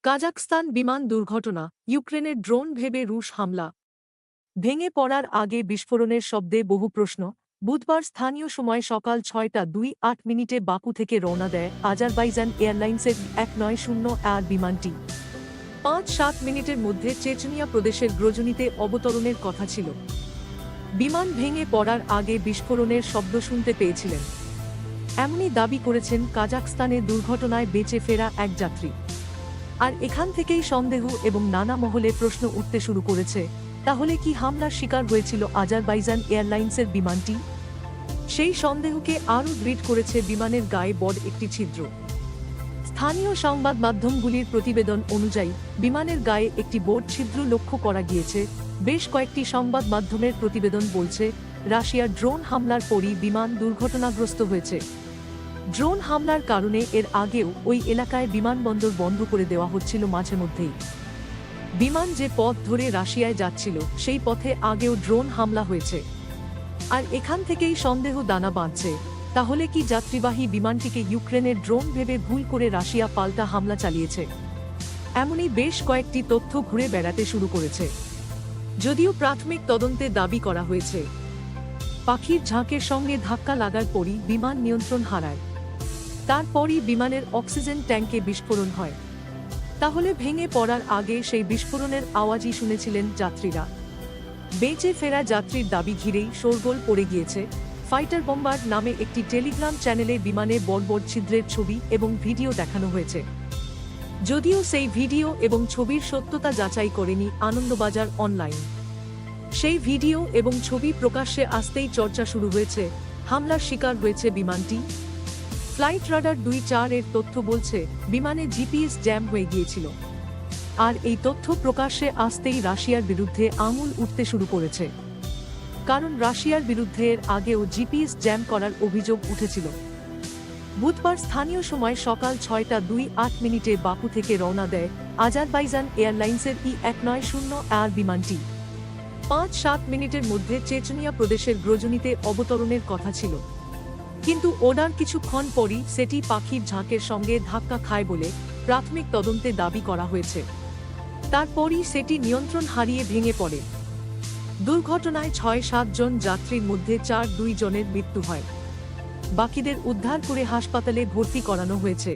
কাজাখস্তান বিমান দুর্ঘটনা, ইউক্রেনের ড্রোন ভেবে রুশ হামলা। ভেঙে পড়ার আগে বিস্ফোরণের শব্দে বহু প্রশ্ন। বুধবার স্থানীয় সময় সকাল ৬টা ২৮ বাকু থেকে রওনা দেয় আজারবাইজান এয়ারলাইন্সের ১৯০ এয়ার বিমানটি। ৫-৭ মিনিটের মধ্যে চেচনিয়া প্রদেশের গ্রজনিতে অবতরণের কথা ছিল। বিমান ভেঙে পড়ার আগে বিস্ফোরণের শব্দ শুনতে পেয়েছিলেন, এমনই দাবি করেছেন কাজাখস্তানে দুর্ঘটনায় বেঁচে ফেরা এক যাত্রী। আর এখান থেকেই সন্দেহ এবং নানা মহলে প্রশ্ন উঠতে শুরু করেছে, তাহলে কি হামলার শিকার হয়েছিল আজারবাইজান এয়ারলাইন্সের বিমানটি? সেই সন্দেহকে আরও দৃঢ় করেছে বিমানের গায়ে বড় একটি ছিদ্র। স্থানীয় সংবাদ মাধ্যমগুলির প্রতিবেদন অনুযায়ী বিমানের গায়ে একটি বড় ছিদ্র লক্ষ্য করা গিয়েছে। বেশ কয়েকটি সংবাদ মাধ্যমের প্রতিবেদন বলছে, রাশিয়ার ড্রোন হামলার পরই বিমান দুর্ঘটনাগ্রস্ত হয়েছে। ড্রোন হামলার কারণে এর আগেও ওই এলাকায় বিমানবন্দর বন্ধ করে দেওয়া হচ্ছিল মাঝে মধ্যেই। বিমান যে পথ ধরে রাশিয়ায় যাচ্ছিল সেই পথে আগেও ড্রোন হামলা হয়েছে। আর এখান থেকেই সন্দেহ দানা বাঁধছে, তাহলে কি যাত্রীবাহী বিমানটিকে ইউক্রেনের ড্রোন ভেবে ভুল করে রাশিয়া পাল্টা হামলা চালিয়েছে? এমনই বেশ কয়েকটি তথ্য ঘুরে বেড়াতে শুরু করেছে। যদিও প্রাথমিক তদন্তে দাবি করা হয়েছে, পাখির ঝাঁকের সঙ্গে ধাক্কা লাগার পরই বিমান নিয়ন্ত্রণ হারায়। তারপরই বিমানের অক্সিজেন ট্যাঙ্কে বিস্ফোরণ হয়। তাহলে ভেঙে পড়ার আগে সেই বিস্ফোরণের আওয়াজই শুনেছিলেন যাত্রীরা। বেঁচে ফেরা যাত্রীর দাবি ঘিরেই শোরগোল পড়ে গিয়েছে। ফাইটার বোম্বার নামে একটি টেলিগ্রাম চ্যানেলে বিমানে বড় বড় ছিদ্রের ছবি এবং ভিডিও দেখানো হয়েছে। যদিও সেই ভিডিও এবং ছবির সত্যতা যাচাই করেনি আনন্দবাজার অনলাইন। সেই ভিডিও এবং ছবি প্রকাশ্যে আসতেই চর্চা শুরু হয়েছে, হামলার শিকার হয়েছে বিমানটি। ফ্লাইট রাডার ২-৪ এর তথ্য বলছে বিমানে জিপিএস জ্যাম হয়ে গিয়েছিল। আর এই তথ্য প্রকাশ্যে আসতেই রাশিয়ার বিরুদ্ধে আঙুল উঠতে শুরু করেছে। কারণ রাশিয়ার বিরুদ্ধে এর আগেও জিপিএস জ্যাম করার অভিযোগ উঠেছিল। বুধবার স্থানীয় সময় সকাল ৬টা ২৮ বাকু থেকে রওনা দেয় আজারবাইজান এয়ারলাইন্সের ই-১৯০ এয়ার বিমানটি। ৫-৭ মিনিটের মধ্যে চেচনিয়া প্রদেশের গ্রজনিতে অবতরণের কথা ছিল। কিন্তু ওড়ার কিছুক্ষণ পরই সেটি পাখির ঝাঁকের সঙ্গে ধাক্কা খায় বলে প্রাথমিক তদন্তে দাবি করা হয়েছে। তারপরই সেটি নিয়ন্ত্রণ হারিয়ে ভেঙে পড়ে। দুর্ঘটনায় ৬-৭ জন যাত্রীর মধ্যে ৪-২ জনের মৃত্যু হয়। বাকিদের উদ্ধার করে হাসপাতালে ভর্তি করানো হয়েছে।